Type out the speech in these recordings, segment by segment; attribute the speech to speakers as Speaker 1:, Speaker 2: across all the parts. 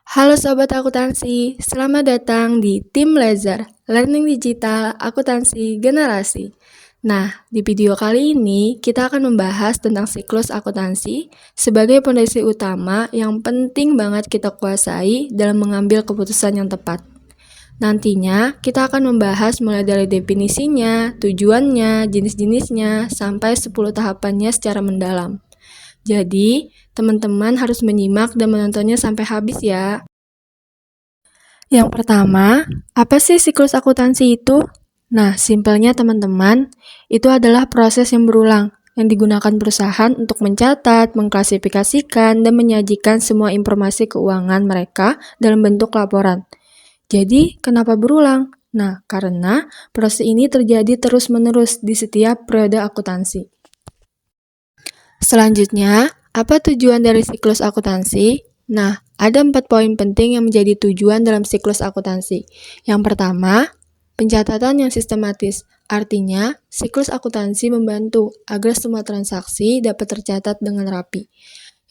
Speaker 1: Halo Sobat Akuntansi, selamat datang di Tim Laser, Learning Digital Akuntansi Generasi. Nah, di video kali ini kita akan membahas tentang siklus akuntansi sebagai fondasi utama yang penting banget kita kuasai dalam mengambil keputusan yang tepat. Nantinya, kita akan membahas mulai dari definisinya, tujuannya, jenis-jenisnya, sampai 10 tahapannya secara mendalam. Jadi, teman-teman harus menyimak dan menontonnya sampai habis ya. Yang pertama, apa sih siklus akuntansi itu? Nah, simpelnya teman-teman, itu adalah proses yang berulang, yang digunakan perusahaan untuk mencatat, mengklasifikasikan, dan menyajikan semua informasi keuangan mereka dalam bentuk laporan. Jadi, kenapa berulang? Nah, karena proses ini terjadi terus-menerus di setiap periode akuntansi. Selanjutnya, apa tujuan dari siklus akuntansi? Nah, ada 4 poin penting yang menjadi tujuan dalam siklus akuntansi. Yang pertama, pencatatan yang sistematis. Artinya, siklus akuntansi membantu agar semua transaksi dapat tercatat dengan rapi.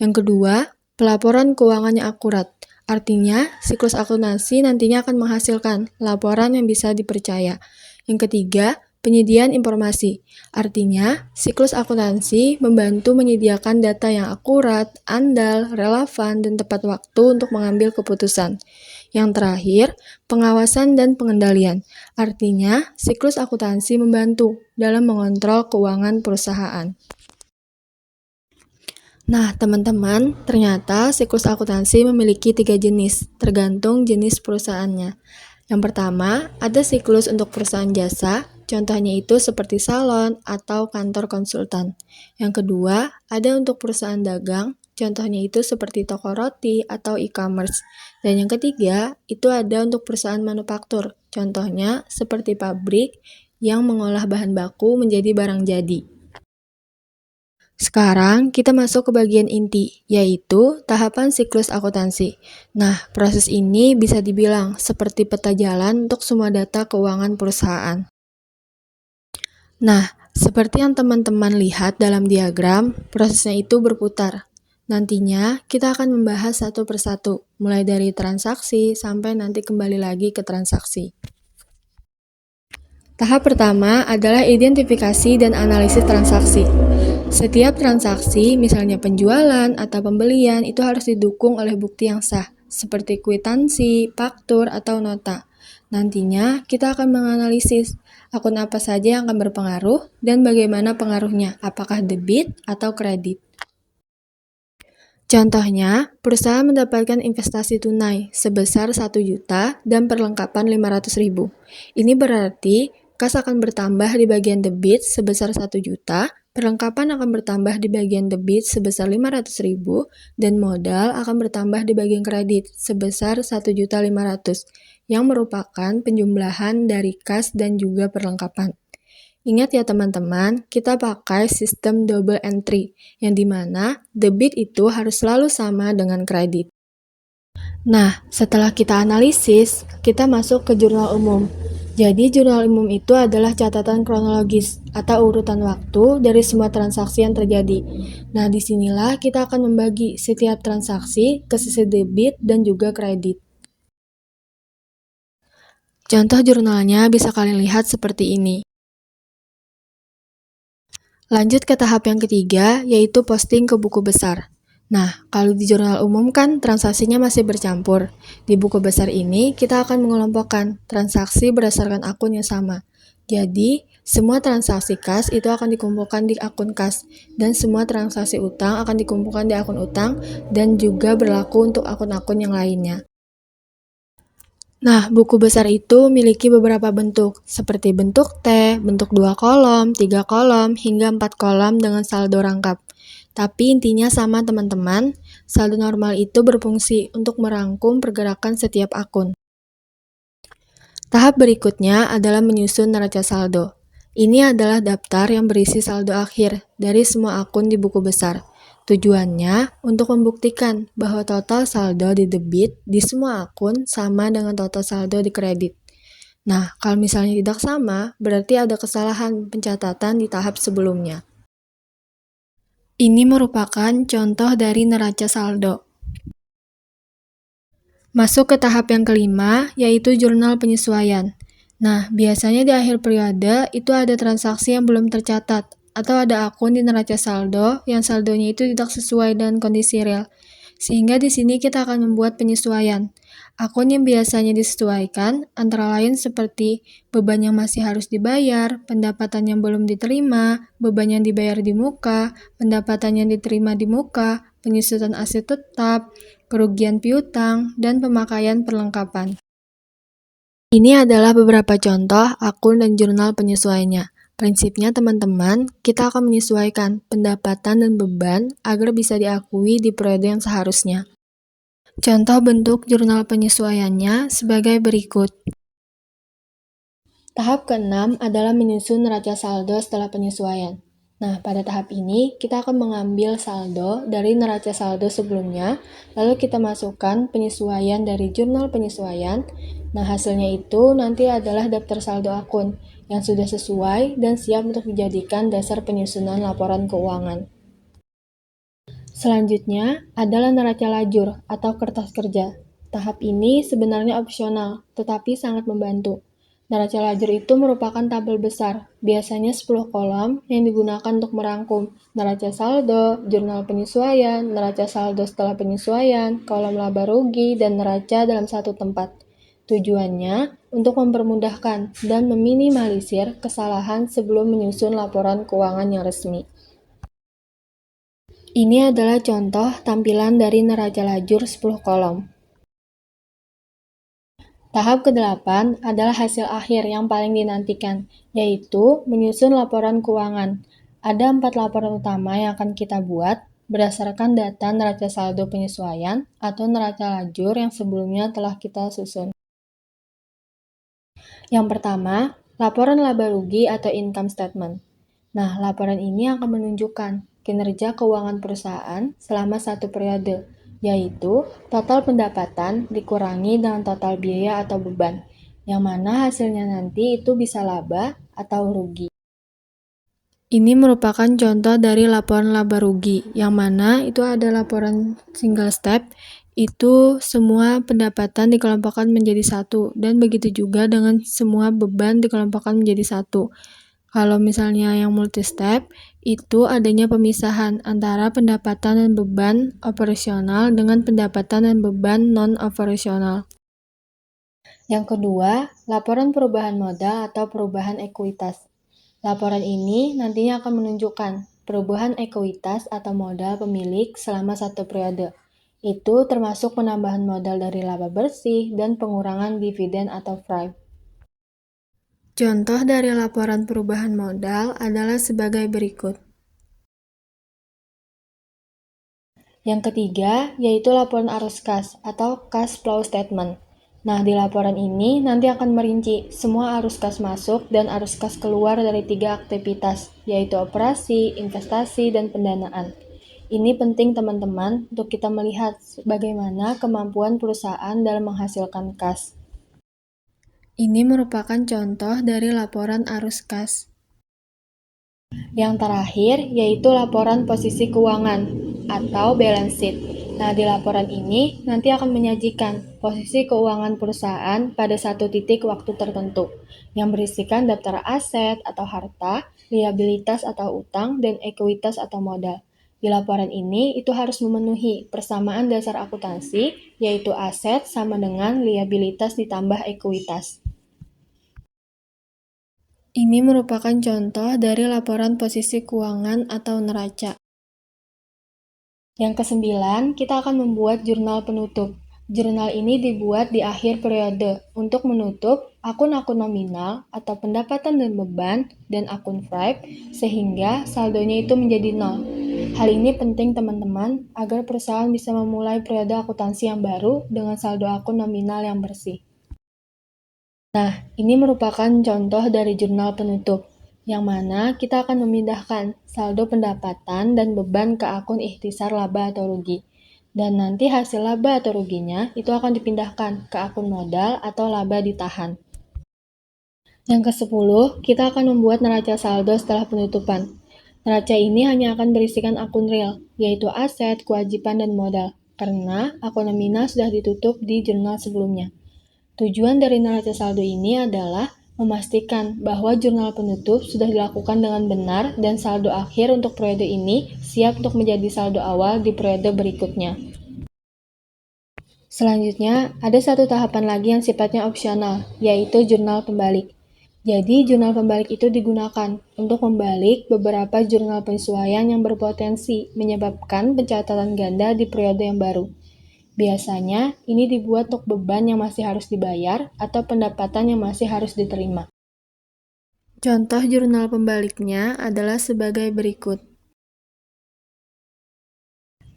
Speaker 1: Yang kedua, pelaporan keuangan yang akurat. Artinya, siklus akuntansi nantinya akan menghasilkan laporan yang bisa dipercaya. Yang ketiga, penyediaan informasi. Artinya, siklus akuntansi membantu menyediakan data yang akurat, andal, relevan, dan tepat waktu untuk mengambil keputusan. Yang terakhir, pengawasan dan pengendalian. Artinya, siklus akuntansi membantu dalam mengontrol keuangan perusahaan. Nah, teman-teman, ternyata siklus akuntansi memiliki 3 jenis, tergantung jenis perusahaannya. Yang pertama, ada siklus untuk perusahaan jasa, contohnya itu seperti salon atau kantor konsultan. Yang kedua, ada untuk perusahaan dagang, contohnya itu seperti toko roti atau e-commerce. Dan yang ketiga, itu ada untuk perusahaan manufaktur, contohnya seperti pabrik yang mengolah bahan baku menjadi barang jadi. Sekarang kita masuk ke bagian inti, yaitu tahapan siklus akuntansi. Nah, proses ini bisa dibilang seperti peta jalan untuk semua data keuangan perusahaan. Nah, seperti yang teman-teman lihat dalam diagram, prosesnya itu berputar. Nantinya, kita akan membahas satu persatu, mulai dari transaksi sampai nanti kembali lagi ke transaksi. Tahap pertama adalah identifikasi dan analisis transaksi. Setiap transaksi, misalnya penjualan atau pembelian, itu harus didukung oleh bukti yang sah, seperti kwitansi, faktur, atau nota. Nantinya, kita akan menganalisis akun apa saja yang akan berpengaruh dan bagaimana pengaruhnya, apakah debit atau kredit. Contohnya, perusahaan mendapatkan investasi tunai sebesar 1 juta dan perlengkapan 500.000. Ini berarti kas akan bertambah di bagian debit sebesar 1 juta, perlengkapan akan bertambah di bagian debit sebesar 500.000, dan modal akan bertambah di bagian kredit sebesar 1.500.000, yang merupakan penjumlahan dari kas dan juga perlengkapan. Ingat ya teman-teman, kita pakai sistem double entry, yang dimana debit itu harus selalu sama dengan kredit. Nah, setelah kita analisis, kita masuk ke jurnal umum. Jadi, jurnal umum itu adalah catatan kronologis atau urutan waktu dari semua transaksi yang terjadi. Nah, disinilah kita akan membagi setiap transaksi ke sisi debit dan juga kredit. Contoh jurnalnya bisa kalian lihat seperti ini. Lanjut ke tahap yang ketiga, yaitu posting ke buku besar. Nah, kalau di jurnal umum kan transaksinya masih bercampur. Di buku besar ini, kita akan mengelompokkan transaksi berdasarkan akun yang sama. Jadi, semua transaksi kas itu akan dikumpulkan di akun kas, dan semua transaksi utang akan dikumpulkan di akun utang, dan juga berlaku untuk akun-akun yang lainnya. Nah, buku besar itu memiliki beberapa bentuk, seperti bentuk T, bentuk 2 kolom, 3 kolom, hingga 4 kolom dengan saldo rangkap. Tapi intinya sama teman-teman, saldo normal itu berfungsi untuk merangkum pergerakan setiap akun. Tahap berikutnya adalah menyusun neraca saldo. Ini adalah daftar yang berisi saldo akhir dari semua akun di buku besar. Tujuannya untuk membuktikan bahwa total saldo di debit di semua akun sama dengan total saldo di kredit. Nah, kalau misalnya tidak sama, berarti ada kesalahan pencatatan di tahap sebelumnya. Ini merupakan contoh dari neraca saldo. Masuk ke tahap yang kelima, yaitu jurnal penyesuaian. Nah, biasanya di akhir periode itu ada transaksi yang belum tercatat, atau ada akun di neraca saldo yang saldonya itu tidak sesuai dengan kondisi real. Sehingga di sini kita akan membuat penyesuaian. Akun yang biasanya disesuaikan antara lain seperti beban yang masih harus dibayar, pendapatan yang belum diterima, beban yang dibayar di muka, pendapatan yang diterima di muka, penyusutan aset tetap, kerugian piutang, dan pemakaian perlengkapan. Ini adalah beberapa contoh akun dan jurnal penyesuaiannya. Prinsipnya teman-teman, kita akan menyesuaikan pendapatan dan beban agar bisa diakui di periode yang seharusnya. Contoh bentuk jurnal penyesuaiannya sebagai berikut. Tahap ke-6 adalah menyusun neraca saldo setelah penyesuaian. Nah, pada tahap ini, kita akan mengambil saldo dari neraca saldo sebelumnya, lalu kita masukkan penyesuaian dari jurnal penyesuaian. Nah, hasilnya itu nanti adalah daftar saldo akun yang sudah sesuai dan siap untuk dijadikan dasar penyusunan laporan keuangan. Selanjutnya adalah neraca lajur atau kertas kerja. Tahap ini sebenarnya opsional, tetapi sangat membantu. Neraca lajur itu merupakan tabel besar, biasanya 10 kolom yang digunakan untuk merangkum neraca saldo, jurnal penyesuaian, neraca saldo setelah penyesuaian, kolom laba rugi, dan neraca dalam satu tempat. Tujuannya untuk mempermudahkan dan meminimalisir kesalahan sebelum menyusun laporan keuangan yang resmi. Ini adalah contoh tampilan dari neraca lajur 10 kolom. Tahap ke-8 adalah hasil akhir yang paling dinantikan, yaitu menyusun laporan keuangan. Ada 4 laporan utama yang akan kita buat berdasarkan data neraca saldo penyesuaian atau neraca lajur yang sebelumnya telah kita susun. Yang pertama, laporan laba rugi atau income statement. Nah, laporan ini akan menunjukkan kinerja keuangan perusahaan selama satu periode, yaitu total pendapatan dikurangi dengan total biaya atau beban, yang mana hasilnya nanti itu bisa laba atau rugi. Ini merupakan contoh dari laporan laba rugi, yang mana itu ada laporan single step, itu semua pendapatan dikelompokkan menjadi satu, dan begitu juga dengan semua beban dikelompokkan menjadi satu. Kalau misalnya yang multi-step, itu adanya pemisahan antara pendapatan dan beban operasional dengan pendapatan dan beban non-operasional. Yang kedua, laporan perubahan modal atau perubahan ekuitas. Laporan ini nantinya akan menunjukkan perubahan ekuitas atau modal pemilik selama satu periode. Itu termasuk penambahan modal dari laba bersih dan pengurangan dividen atau FRIP. Contoh dari laporan perubahan modal adalah sebagai berikut. Yang ketiga, yaitu laporan arus kas atau cash flow statement. Nah, di laporan ini nanti akan merinci semua arus kas masuk dan arus kas keluar dari 3 aktivitas, yaitu operasi, investasi, dan pendanaan. Ini penting teman-teman untuk kita melihat bagaimana kemampuan perusahaan dalam menghasilkan kas. Ini merupakan contoh dari laporan arus kas. Yang terakhir yaitu laporan posisi keuangan atau balance sheet. Nah, di laporan ini nanti akan menyajikan posisi keuangan perusahaan pada satu titik waktu tertentu yang berisikan daftar aset atau harta, liabilitas atau utang, dan ekuitas atau modal. Di laporan ini itu harus memenuhi persamaan dasar akuntansi, yaitu aset sama dengan liabilitas ditambah ekuitas. Ini merupakan contoh dari laporan posisi keuangan atau neraca. Yang kesembilan, kita akan membuat jurnal penutup. Jurnal ini dibuat di akhir periode untuk menutup akun-akun nominal atau pendapatan dan beban dan akun FRIP sehingga saldonya itu menjadi nol. Hal ini penting teman-teman agar perusahaan bisa memulai periode akuntansi yang baru dengan saldo akun nominal yang bersih. Nah, ini merupakan contoh dari jurnal penutup, yang mana kita akan memindahkan saldo pendapatan dan beban ke akun ikhtisar laba atau rugi. Dan nanti hasil laba atau ruginya itu akan dipindahkan ke akun modal atau laba ditahan. Yang ke-10, kita akan membuat neraca saldo setelah penutupan. Neraca ini hanya akan berisikan akun real, yaitu aset, kewajiban, dan modal. karena akun nominal sudah ditutup di jurnal sebelumnya. Tujuan dari neraca saldo ini adalah memastikan bahwa jurnal penutup sudah dilakukan dengan benar dan saldo akhir untuk periode ini siap untuk menjadi saldo awal di periode berikutnya. Selanjutnya, ada satu tahapan lagi yang sifatnya opsional, yaitu jurnal pembalik. Jadi, jurnal pembalik itu digunakan untuk membalik beberapa jurnal penyesuaian yang berpotensi menyebabkan pencatatan ganda di periode yang baru. Biasanya, ini dibuat untuk beban yang masih harus dibayar atau pendapatan yang masih harus diterima. Contoh jurnal pembaliknya adalah sebagai berikut.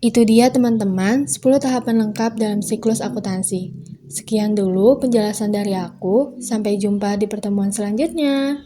Speaker 1: Itu dia teman-teman, 10 tahapan lengkap dalam siklus akuntansi. Sekian dulu penjelasan dari aku, sampai jumpa di pertemuan selanjutnya.